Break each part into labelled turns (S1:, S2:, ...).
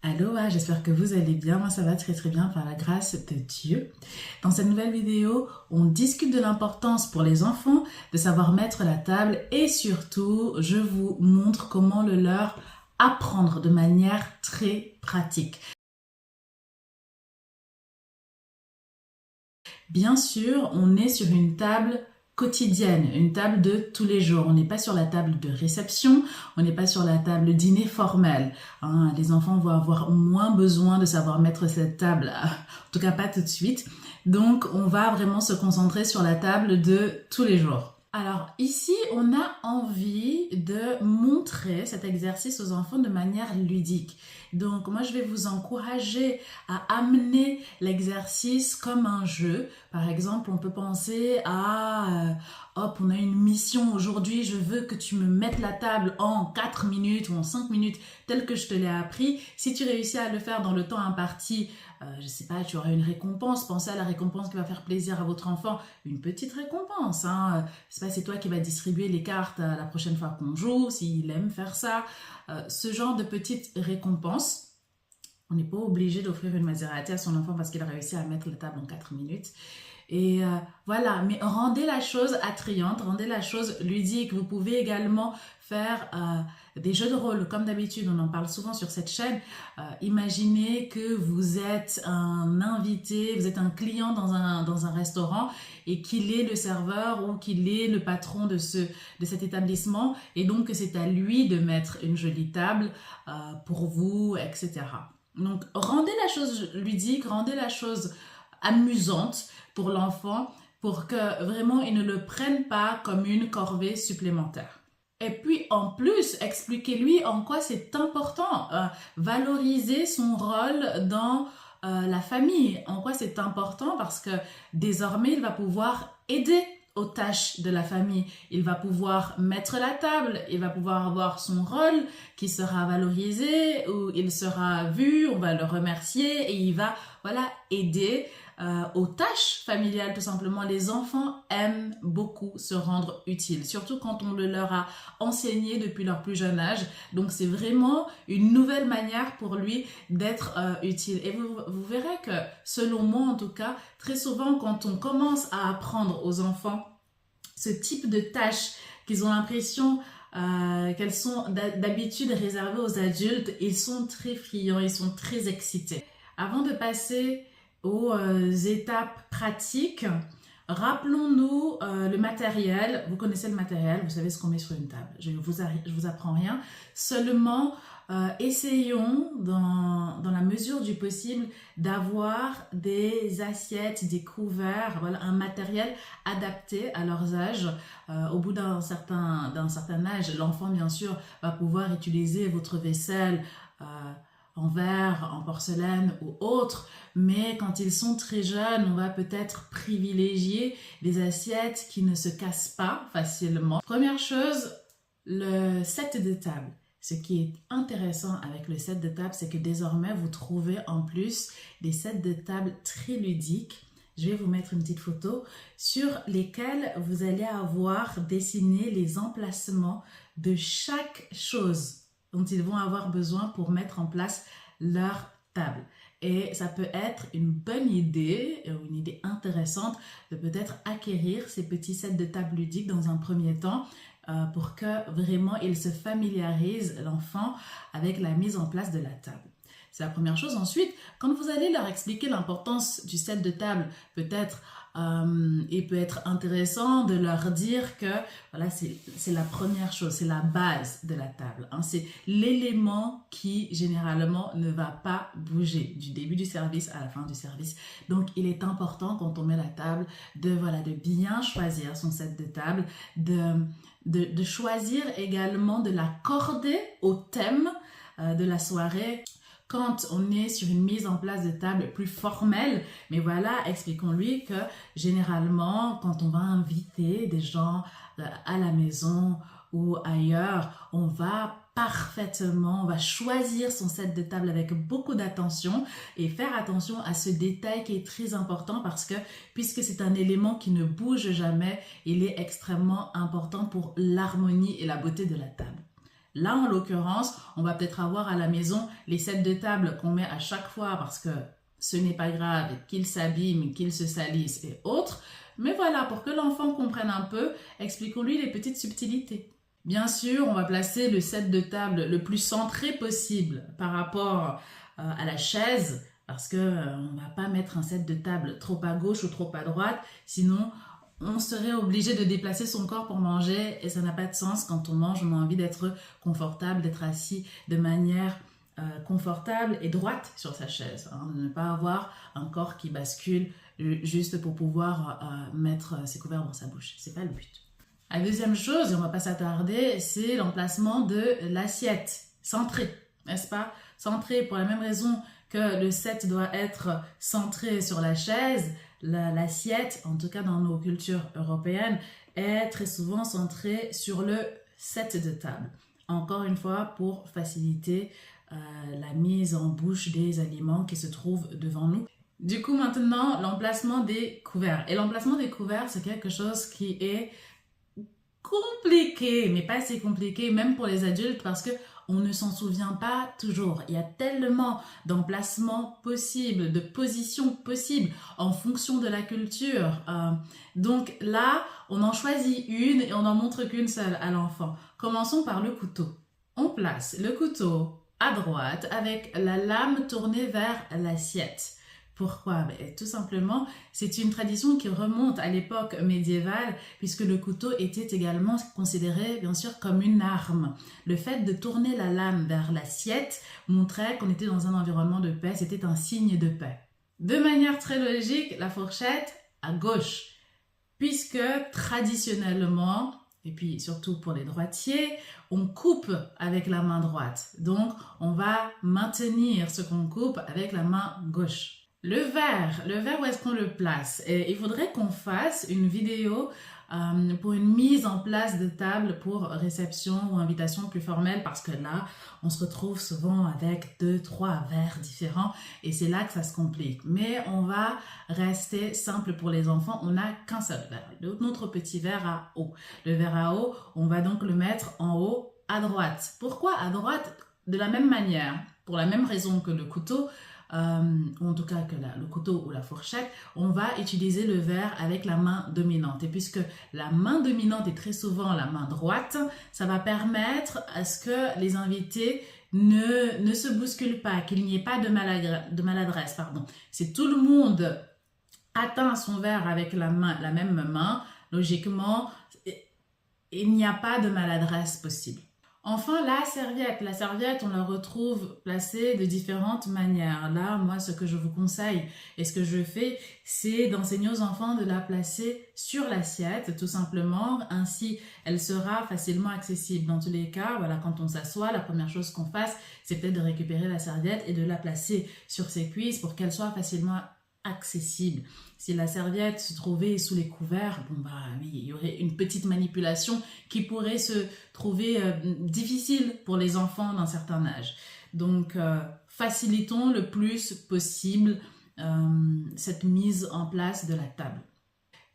S1: Aloha, j'espère que vous allez bien. Moi, ça va très très bien par la grâce de Dieu. Dans cette nouvelle vidéo, on discute de l'importance pour les enfants de savoir mettre la table et surtout, je vous montre comment le leur apprendre de manière très pratique. Bien sûr, on est sur une table quotidienne, une table de tous les jours. On n'est pas sur la table de réception, on n'est pas sur la table dîner formel. Les enfants vont avoir moins besoin de savoir mettre cette table, en tout cas pas tout de suite. Donc, on va vraiment se concentrer sur la table de tous les jours. Alors ici, on a envie de montrer cet exercice aux enfants de manière ludique. Donc moi, je vais vous encourager à amener l'exercice comme un jeu. Par exemple, on peut penser à hop, on a une mission aujourd'hui, je veux que tu me mettes la table en 4 minutes ou en 5 minutes, tel que je te l'ai appris. Si tu réussis à le faire dans le temps imparti, je sais pas, tu auras une récompense. Pensez à la récompense qui va faire plaisir à votre enfant. Une petite récompense, hein. C'est pas, c'est toi qui vas distribuer les cartes la prochaine fois qu'on joue, s'il aime faire ça. Ce genre de petites récompenses. On n'est pas obligé d'offrir une Maserati à son enfant parce qu'il a réussi à mettre la table en 4 minutes. Et voilà, mais rendez la chose attrayante, rendez la chose ludique. Vous pouvez également faire des jeux de rôle, comme d'habitude, on en parle souvent sur cette chaîne. Imaginez que vous êtes un invité, vous êtes un client dans un restaurant et qu'il est le serveur ou qu'il est le patron de cet établissement et donc que c'est à lui de mettre une jolie table pour vous, etc. Donc, rendez la chose ludique, rendez la chose amusante pour l'enfant pour que vraiment il ne le prenne pas comme une corvée supplémentaire. Et puis en plus, expliquez-lui en quoi c'est important, valoriser son rôle dans la famille, en quoi c'est important parce que désormais il va pouvoir aider aux tâches de la famille. Il va pouvoir mettre la table, il va pouvoir avoir son rôle qui sera valorisé, où il sera vu, on va le remercier et il va aider aux tâches familiales tout simplement. Les enfants aiment beaucoup se rendre utiles, surtout quand on le leur a enseigné depuis leur plus jeune âge. Donc c'est vraiment une nouvelle manière pour lui d'être utile. Et vous verrez que selon moi en tout cas, très souvent quand on commence à apprendre aux enfants ce type de tâches qu'ils ont l'impression qu'elles sont d'habitude réservées aux adultes, ils sont très friands, ils sont très excités. Avant de passer aux étapes pratiques, rappelons-nous le matériel. Vous connaissez le matériel, vous savez ce qu'on met sur une table. Je vous apprends rien. Seulement, essayons dans la mesure du possible d'avoir des assiettes, des couverts, un matériel adapté à leurs âges. Au bout d'un certain âge, l'enfant bien sûr va pouvoir utiliser votre vaisselle en verre, en porcelaine ou autre, mais quand ils sont très jeunes, on va peut-être privilégier des assiettes qui ne se cassent pas facilement. Première chose, le set de table. Ce qui est intéressant avec le set de table, c'est que désormais, vous trouvez en plus des sets de table très ludiques. Je vais vous mettre une petite photo sur lesquels vous allez avoir dessiné les emplacements de chaque chose dont ils vont avoir besoin pour mettre en place leur table. Et ça peut être une bonne idée, une idée intéressante de peut-être acquérir ces petits sets de table ludiques dans un premier temps pour que vraiment il se familiarise, l'enfant, avec la mise en place de la table. C'est la première chose. Ensuite, quand vous allez leur expliquer l'importance du set de table, peut-être il peut être intéressant de leur dire que c'est la première chose, c'est la base de la table. C'est l'élément qui généralement ne va pas bouger du début du service à la fin du service. Donc il est important quand on met la table de bien choisir son set de table, de choisir également de l'accorder au thème de la soirée. Quand on est sur une mise en place de table plus formelle, mais expliquons-lui que généralement, quand on va inviter des gens à la maison ou ailleurs, on va choisir son set de table avec beaucoup d'attention et faire attention à ce détail qui est très important parce que puisque c'est un élément qui ne bouge jamais, il est extrêmement important pour l'harmonie et la beauté de la table. Là, en l'occurrence, on va peut-être avoir à la maison les sets de table qu'on met à chaque fois parce que ce n'est pas grave qu'il s'abîme, qu'il se salisse et autres. Mais voilà, pour que l'enfant comprenne un peu, expliquons-lui les petites subtilités. Bien sûr, on va placer le set de table le plus centré possible par rapport à la chaise, parce que on va pas mettre un set de table trop à gauche ou trop à droite, sinon on serait obligé de déplacer son corps pour manger et ça n'a pas de sens. Quand on mange, on a envie d'être confortable, d'être assis de manière confortable et droite sur sa chaise, de ne pas avoir un corps qui bascule juste pour pouvoir mettre ses couverts dans sa bouche. C'est pas le but. La deuxième chose, et on va pas s'attarder, c'est l'emplacement de l'assiette, centrée, n'est-ce pas? Centrée pour la même raison que le set doit être centré sur la chaise, l'assiette, en tout cas dans nos cultures européennes, est très souvent centrée sur le set de table. Encore une fois, pour faciliter la mise en bouche des aliments qui se trouvent devant nous. Du coup, maintenant, l'emplacement des couverts. Et l'emplacement des couverts, c'est quelque chose qui est compliqué, mais pas si compliqué, même pour les adultes, parce que on ne s'en souvient pas toujours. Il y a tellement d'emplacements possibles, de positions possibles en fonction de la culture. Donc là, on en choisit une et on n'en montre qu'une seule à l'enfant. Commençons par le couteau. On place le couteau à droite avec la lame tournée vers l'assiette. Pourquoi? Tout simplement, c'est une tradition qui remonte à l'époque médiévale puisque le couteau était également considéré bien sûr comme une arme. Le fait de tourner la lame vers l'assiette montrait qu'on était dans un environnement de paix, c'était un signe de paix. De manière très logique, la fourchette à gauche puisque traditionnellement, et puis surtout pour les droitiers, on coupe avec la main droite. Donc, on va maintenir ce qu'on coupe avec la main gauche. Le verre, où est-ce qu'on le place? Et il faudrait qu'on fasse une vidéo pour une mise en place de table pour réception ou invitation plus formelle parce que là, on se retrouve souvent avec 2-3 verres différents et c'est là que ça se complique. Mais on va rester simple pour les enfants, on n'a qu'un seul verre, notre petit verre à eau. Le verre à eau, on va donc le mettre en haut à droite. Pourquoi à droite? De la même manière, pour la même raison que le couteau, ou en tout cas que le couteau ou la fourchette, on va utiliser le verre avec la main dominante. Et puisque la main dominante est très souvent la main droite, ça va permettre à ce que les invités ne se bousculent pas, qu'il n'y ait pas de maladresse. Si tout le monde atteint son verre avec la même main, logiquement, il n'y a pas de maladresse possible. Enfin, la serviette, on la retrouve placée de différentes manières. Là, moi, ce que je vous conseille et ce que je fais, c'est d'enseigner aux enfants de la placer sur l'assiette, tout simplement. Ainsi, elle sera facilement accessible. Dans tous les cas, voilà, quand on s'assoit, la première chose qu'on fasse, c'est peut-être de récupérer la serviette et de la placer sur ses cuisses pour qu'elle soit facilement accessible. Si la serviette se trouvait sous les couverts, oui, il y aurait une petite manipulation qui pourrait se trouver difficile pour les enfants d'un certain âge. Donc, facilitons le plus possible cette mise en place de la table.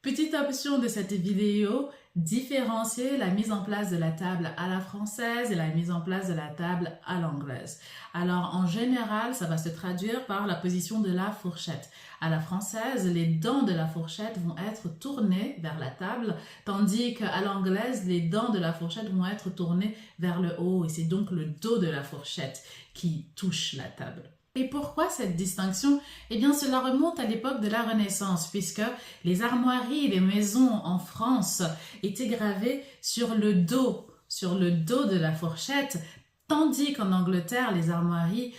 S1: Petite option de cette vidéo, différencier la mise en place de la table à la française et la mise en place de la table à l'anglaise. Alors, en général, ça va se traduire par la position de la fourchette. À la française, les dents de la fourchette vont être tournées vers la table, tandis qu'à l'anglaise, les dents de la fourchette vont être tournées vers le haut et c'est donc le dos de la fourchette qui touche la table. Et pourquoi cette distinction? Eh bien, cela remonte à l'époque de la Renaissance, puisque les armoiries et les maisons en France étaient gravées sur le dos de la fourchette, tandis qu'en Angleterre, les armoiries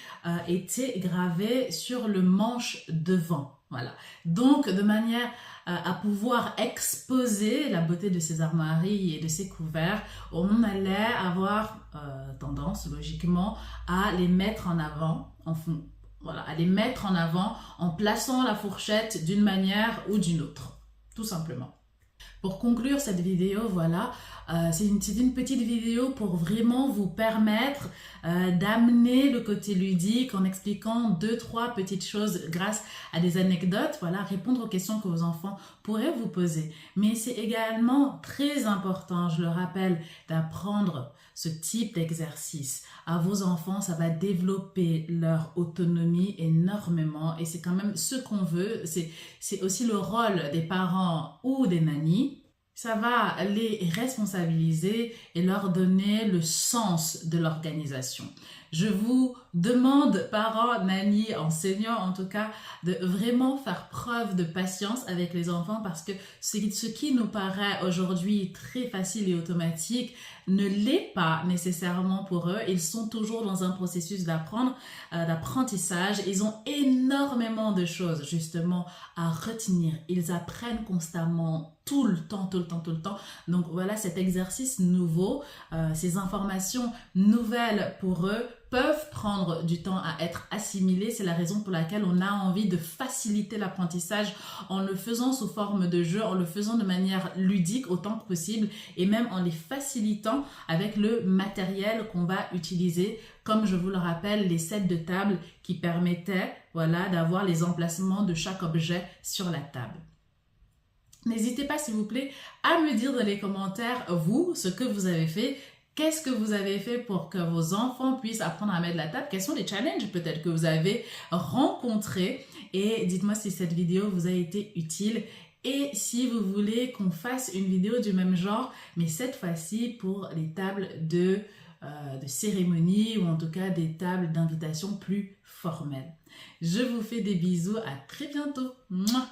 S1: étaient gravées sur le manche devant. Voilà. Donc, de manière à pouvoir exposer la beauté de ces armoiries et de ces couverts, on allait avoir tendance, logiquement, à les mettre en avant, en plaçant la fourchette d'une manière ou d'une autre, tout simplement. Pour conclure cette vidéo, voilà, c'est une petite vidéo pour vraiment vous permettre d'amener le côté ludique en expliquant 2-3 petites choses grâce à des anecdotes, voilà, répondre aux questions que vos enfants pourraient vous poser. Mais c'est également très important, je le rappelle, d'apprendre ce type d'exercice à vos enfants, ça va développer leur autonomie énormément et c'est quand même ce qu'on veut. C'est aussi le rôle des parents ou des nannies. Ça va les responsabiliser et leur donner le sens de l'organisation. Je vous demande, parents, nannies, enseignants en tout cas, de vraiment faire preuve de patience avec les enfants parce que ce qui nous paraît aujourd'hui très facile et automatique ne l'est pas nécessairement pour eux. Ils sont toujours dans un processus d'apprentissage. Ils ont énormément de choses justement à retenir. Ils apprennent constamment tout le temps. Donc voilà, cet exercice nouveau, ces informations nouvelles pour eux peuvent prendre du temps à être assimilées. C'est la raison pour laquelle on a envie de faciliter l'apprentissage en le faisant sous forme de jeu, en le faisant de manière ludique autant que possible et même en les facilitant avec le matériel qu'on va utiliser, comme je vous le rappelle, les sets de table qui permettaient d'avoir les emplacements de chaque objet sur la table. N'hésitez pas, s'il vous plaît, à me dire dans les commentaires, vous, ce que vous avez fait. Qu'est-ce que vous avez fait pour que vos enfants puissent apprendre à mettre la table? Quels sont les challenges peut-être que vous avez rencontrés? Et dites-moi si cette vidéo vous a été utile. Et si vous voulez qu'on fasse une vidéo du même genre, mais cette fois-ci pour les tables de cérémonie ou en tout cas des tables d'invitation plus formelles. Je vous fais des bisous, à très bientôt. Mouah.